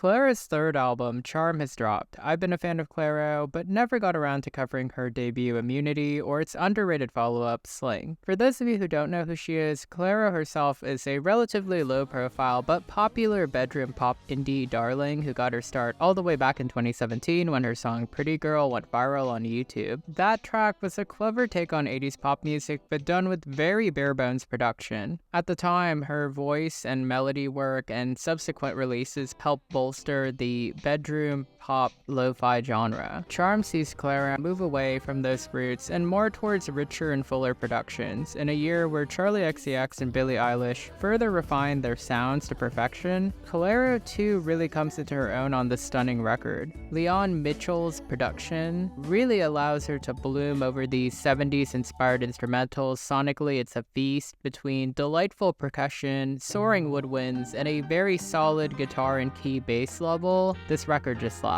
Clairo's third album, Charm, has dropped. I've been a fan of Clairo, but never got around to covering her debut, Immunity, or its underrated follow-up, Sling. For those of you who don't know who she is, Clairo herself is a relatively low-profile but popular bedroom pop indie darling who got her start all the way back in 2017 when her song Pretty Girl went viral on YouTube. That track was a clever take on 80s pop music, but done with very bare-bones production. At the time, her voice and melody work and subsequent releases helped bolster the bedroom pop lo-fi genre. Charm sees Clairo move away from those roots and more towards richer and fuller productions. In a year where Charli XCX and Billie Eilish further refined their sounds to perfection, Clairo too really comes into her own on this stunning record. Leon Michels' production really allows her to bloom over these 70s inspired instrumentals. Sonically, it's a feast between delightful percussion, soaring woodwinds, and a very solid guitar and key bass level. This record just slaps.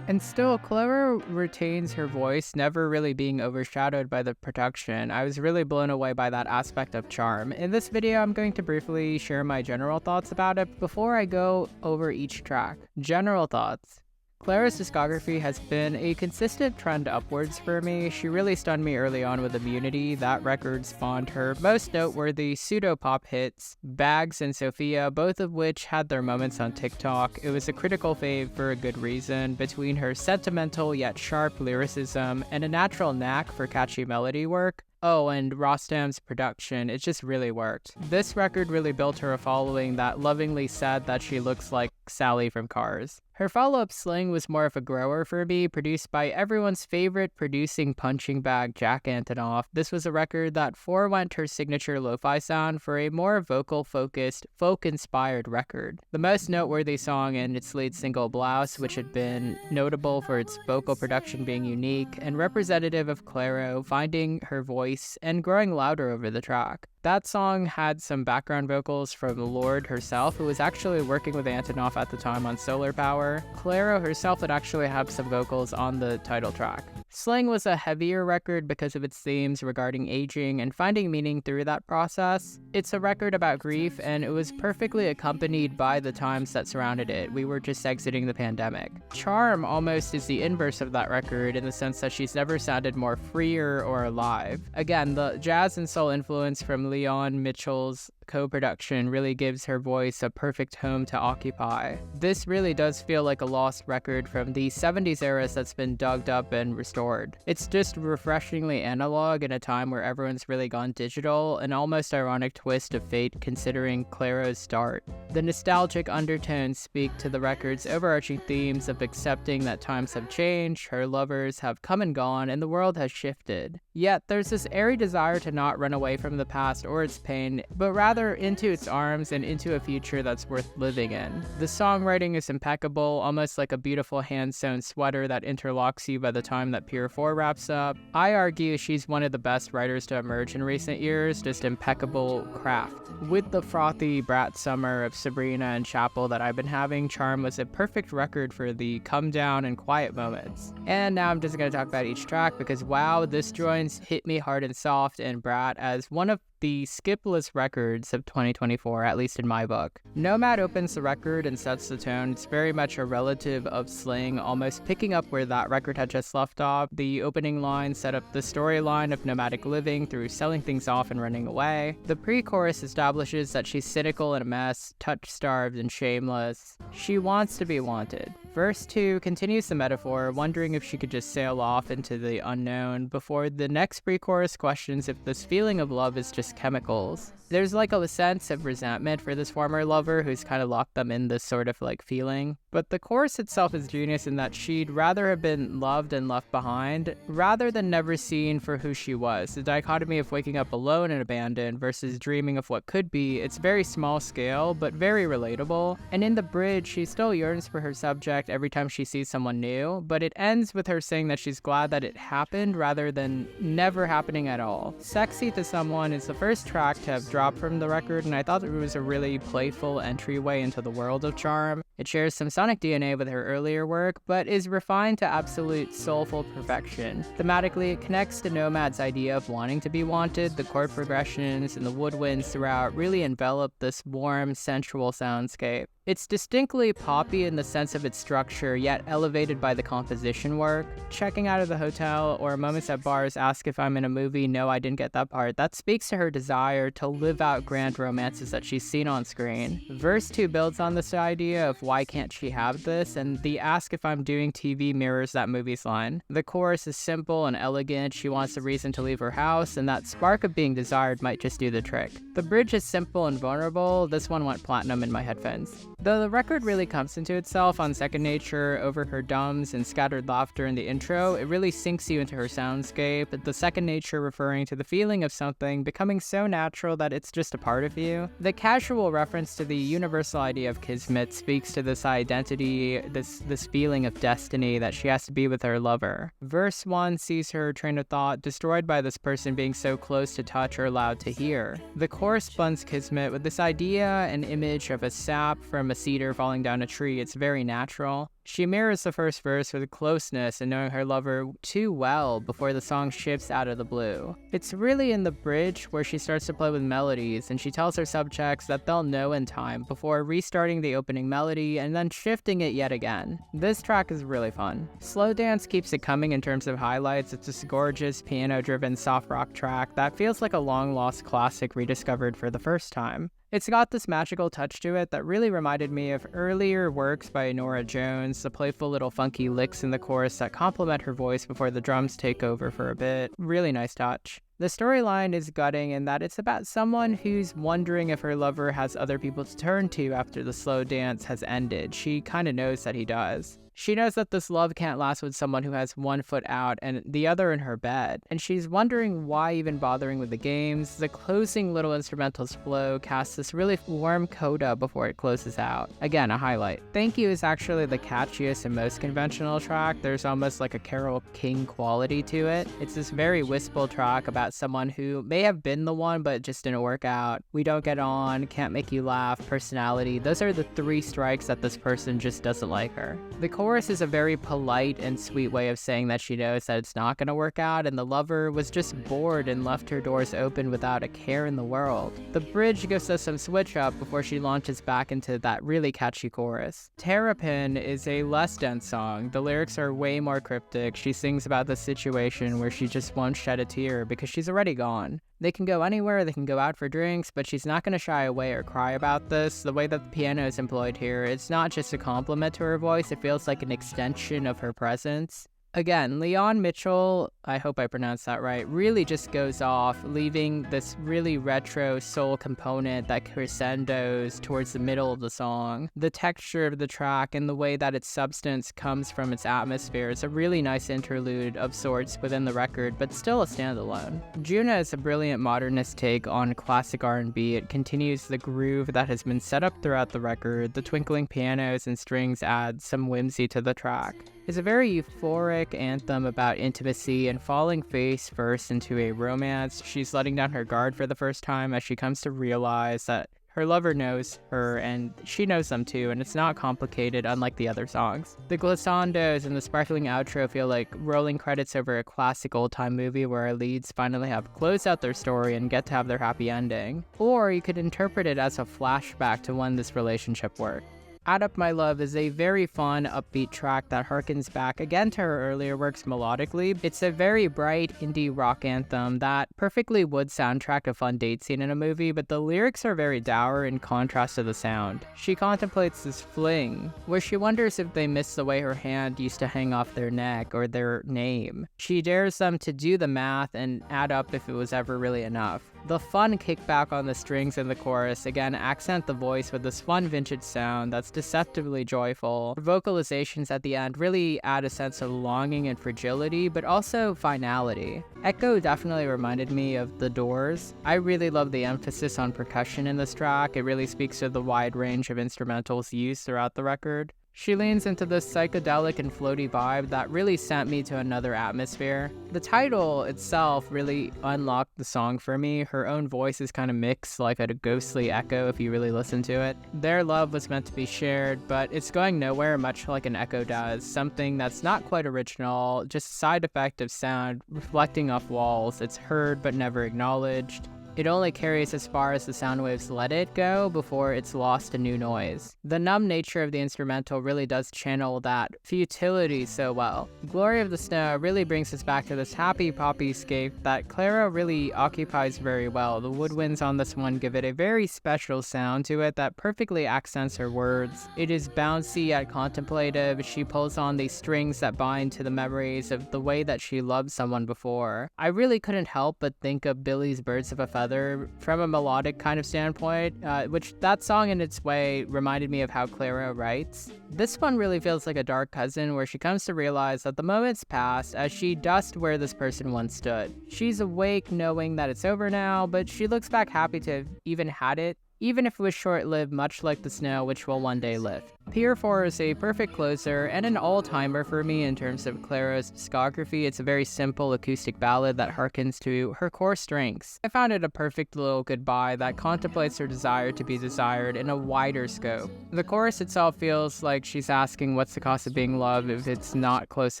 And still, Clairo retains her voice, never really being overshadowed by the production. I was really blown away by that aspect of Charm. In this video, I'm going to briefly share my general thoughts about it before I go over each track. General thoughts. Clairo's discography has been a consistent trend upwards for me. She really stunned me early on with Immunity. That record spawned her most noteworthy pseudo-pop hits, Bags and Sophia, both of which had their moments on TikTok. It was a critical fave for a good reason. Between her sentimental yet sharp lyricism and a natural knack for catchy melody work, oh, and Rostam's production, it just really worked. This record really built her a following that lovingly said that she looks like Sally from Cars. Her follow-up Sling was more of a grower for me, produced by everyone's favorite producing punching bag, Jack Antonoff. This was a record that forewent her signature lo-fi sound for a more vocal-focused, folk-inspired record. The most noteworthy song and its lead single, Blouse, which had been notable for its vocal production being unique and representative of Clairo finding her voice and growing louder over the track. That song had some background vocals from Lorde herself, who was actually working with Antonoff at the time on Solar Power. Clairo herself would actually have some vocals on the title track. Sling was a heavier record because of its themes regarding aging and finding meaning through that process. It's a record about grief, and it was perfectly accompanied by the times that surrounded it. We were just exiting the pandemic. Charm almost is the inverse of that record in the sense that she's never sounded more freer or alive. Again, the jazz and soul influence from Leon Michels' co-production really gives her voice a perfect home to occupy. This really does feel like a lost record from the 70s eras that's been dug up and restored. It's just refreshingly analog in a time where everyone's really gone digital, an almost ironic twist of fate considering Clairo's start. The nostalgic undertones speak to the record's overarching themes of accepting that times have changed, her lovers have come and gone, and the world has shifted. Yet there's this airy desire to not run away from the past or its pain, but rather into its arms and into a future that's worth living in. The songwriting is impeccable, almost like a beautiful hand-sewn sweater that interlocks you by the time that Pure 4 wraps up. I argue she's one of the best writers to emerge in recent years, just impeccable craft. With the frothy brat summer of Sabrina and Chapel that I've been having, Charm was a perfect record for the come down and quiet moments. And now I'm just going to talk about each track because wow, this joins hit me hard and soft and Brat as one of the skipless records of 2024, at least in my book. Nomad opens the record and sets the tone. It's very much a relative of Sling, almost picking up where that record had just left off. The opening line set up the storyline of nomadic living through selling things off and running away. The pre-chorus establishes that she's cynical and a mess, touch-starved and shameless. She wants to be wanted. Verse 2 continues the metaphor, wondering if she could just sail off into the unknown, before the next pre-chorus questions if this feeling of love is just chemicals. There's like a sense of resentment for this former lover who's kind of locked them in this sort of like feeling. But the chorus itself is genius in that she'd rather have been loved and left behind, rather than never seen for who she was. The dichotomy of waking up alone and abandoned versus dreaming of what could be, it's very small scale, but very relatable. And in the bridge, she still yearns for her subject every time she sees someone new, but it ends with her saying that she's glad that it happened rather than never happening at all. Sexy to Someone is the first track to have dropped from the record, and I thought it was a really playful entryway into the world of Charm. It shares some sonic DNA with her earlier work, but is refined to absolute soulful perfection. Thematically, it connects to Nomad's idea of wanting to be wanted. The chord progressions and the woodwinds throughout really envelop this warm, sensual soundscape. It's distinctly poppy in the sense of its structure, yet elevated by the composition work. Checking out of the hotel or moments at bars ask if I'm in a movie. No, I didn't get that part. That speaks to her desire to live out grand romances that she's seen on screen. Verse 2 builds on this idea of why can't she have this, and the ask if I'm doing TV mirrors that movie's line. The chorus is simple and elegant. She wants a reason to leave her house, and that spark of being desired might just do the trick. The bridge is simple and vulnerable. This one went platinum in my headphones. Though the record really comes into itself on Second Nature, over her dumbs and scattered laughter in the intro, it really sinks you into her soundscape, the Second Nature referring to the feeling of something becoming so natural that it's just a part of you. The casual reference to the universal idea of kismet speaks to this identity, this feeling of destiny that she has to be with her lover. Verse 1 sees her train of thought destroyed by this person being so close to touch or loud to hear. The chorus blends kismet with this idea and image of a sap from a cedar falling down a tree. It's very natural. She mirrors the first verse with closeness and knowing her lover too well before the song shifts out of the blue. It's really in the bridge where she starts to play with melodies, and she tells her subjects that they'll know in time before restarting the opening melody and then shifting it yet again. This track is really fun. Slow Dance keeps it coming in terms of highlights. It's this gorgeous piano-driven soft rock track that feels like a long-lost classic rediscovered for the first time. It's got this magical touch to it that really reminded me of earlier works by Norah Jones, the playful little funky licks in the chorus that complement her voice before the drums take over for a bit. Really nice touch. The storyline is gutting in that it's about someone who's wondering if her lover has other people to turn to after the slow dance has ended. She kinda knows that he does. She knows that this love can't last with someone who has one foot out and the other in her bed, and she's wondering why even bothering with the games. The closing little instrumentals flow casts this really warm coda before it closes out. Again, a highlight. Thank You is actually the catchiest and most conventional track. There's almost like a Carole King quality to it. It's this very wistful track about someone who may have been the one but just didn't work out. We don't get on, can't make you laugh, personality. Those are the three strikes that this person just doesn't like her. The chorus is a very polite and sweet way of saying that she knows that it's not going to work out and the lover was just bored and left her doors open without a care in the world. The bridge gives us some switch up before she launches back into that really catchy chorus. Terrapin is a less dense song. The lyrics are way more cryptic. She sings about the situation where she just won't shed a tear because she's already gone. They can go anywhere, they can go out for drinks, but she's not going to shy away or cry about this. The way that the piano is employed here, it's not just a compliment to her voice, it feels like an extension of her presence. Again, Leon Michels, I hope I pronounced that right, really just goes off, leaving this really retro soul component that crescendos towards the middle of the song. The texture of the track and the way that its substance comes from its atmosphere is a really nice interlude of sorts within the record, but still a standalone. Juna is a brilliant modernist take on classic R&B. It continues the groove that has been set up throughout the record. The twinkling pianos and strings add some whimsy to the track. It's a very euphoric anthem about intimacy and falling face first into a romance. She's letting down her guard for the first time as she comes to realize that her lover knows her and she knows them too, and it's not complicated unlike the other songs. The glissandos and the sparkling outro feel like rolling credits over a classic old-time movie where our leads finally have closed out their story and get to have their happy ending. Or you could interpret it as a flashback to when this relationship worked. Add Up My Love is a very fun, upbeat track that harkens back again to her earlier works melodically. It's a very bright indie rock anthem that perfectly would soundtrack a fun date scene in a movie, but the lyrics are very dour in contrast to the sound. She contemplates this fling, where she wonders if they miss the way her hand used to hang off their neck or their name. She dares them to do the math and add up if it was ever really enough. The fun kickback on the strings in the chorus again accent the voice with this fun vintage sound that's deceptively joyful. Vocalizations at the end really add a sense of longing and fragility, but also finality. Echo definitely reminded me of The Doors. I really love the emphasis on percussion in this track. It really speaks to the wide range of instrumentals used throughout the record. She leans into this psychedelic and floaty vibe that really sent me to another atmosphere. The title itself really unlocked the song for me. Her own voice is kind of mixed like a ghostly echo if you really listen to it. Their love was meant to be shared, but it's going nowhere much like an echo does. Something that's not quite original, just a side effect of sound reflecting off walls. It's heard but never acknowledged. It only carries as far as the sound waves let it go before it's lost to new noise. The numb nature of the instrumental really does channel that futility so well. Glory of the Snow really brings us back to this happy poppy scape that Clairo really occupies very well. The woodwinds on this one give it a very special sound to it that perfectly accents her words. It is bouncy yet contemplative. She pulls on these strings that bind to the memories of the way that she loved someone before. I really couldn't help but think of Billy's Birds of a Feather from a melodic kind of standpoint, which that song in its way reminded me of how Clairo writes. This one really feels like a dark cousin where she comes to realize that the moment's past as she dust where this person once stood. She's awake knowing that it's over now, but she looks back happy to have even had it, even if it was short-lived, much like the snow which will one day lift. Pier 4 is a perfect closer and an all-timer for me in terms of Clairo's discography. It's a very simple acoustic ballad that harkens to her core strengths. I found it a perfect little goodbye that contemplates her desire to be desired in a wider scope. The chorus itself feels like she's asking what's the cost of being loved if it's not close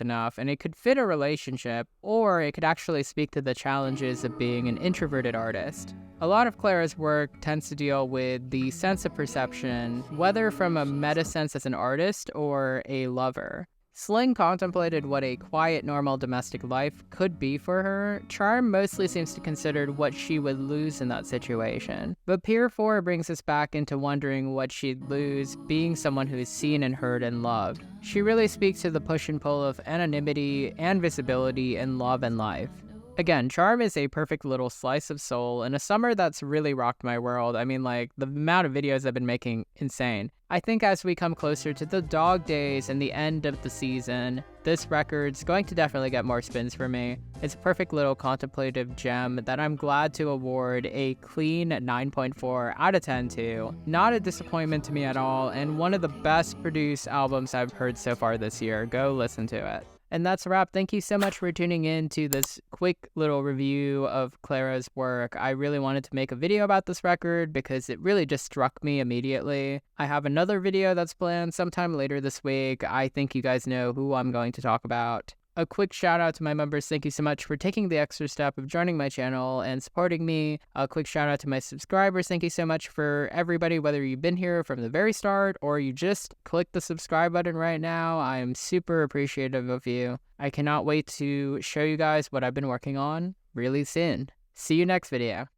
enough, and it could fit a relationship, or it could actually speak to the challenges of being an introverted artist. A lot of Clairo's work tends to deal with the sense of perception, whether from a meta sense as an artist or a lover. Sling contemplated what a quiet, normal domestic life could be for her. Charm mostly seems to consider what she would lose in that situation. But Pier 4 brings us back into wondering what she'd lose being someone who is seen and heard and loved. She really speaks to the push and pull of anonymity and visibility in love and life. Again, Charm is a perfect little slice of soul in a summer that's really rocked my world. I mean, like, the amount of videos I've been making, insane. I think as we come closer to the dog days and the end of the season, this record's going to definitely get more spins for me. It's a perfect little contemplative gem that I'm glad to award a clean 9.4 out of 10 to. Not a disappointment to me at all, and one of the best produced albums I've heard so far this year. Go listen to it. And that's a wrap. Thank you so much for tuning in to this quick little review of Clairo's work. I really wanted to make a video about this record because it really just struck me immediately. I have another video that's planned sometime later this week. I think you guys know who I'm going to talk about. A quick shout out to my members. Thank you so much for taking the extra step of joining my channel and supporting me. A quick shout out to my subscribers. Thank you so much for everybody, whether you've been here from the very start or you just click the subscribe button right now. I am super appreciative of you. I cannot wait to show you guys what I've been working on really soon. See you next video.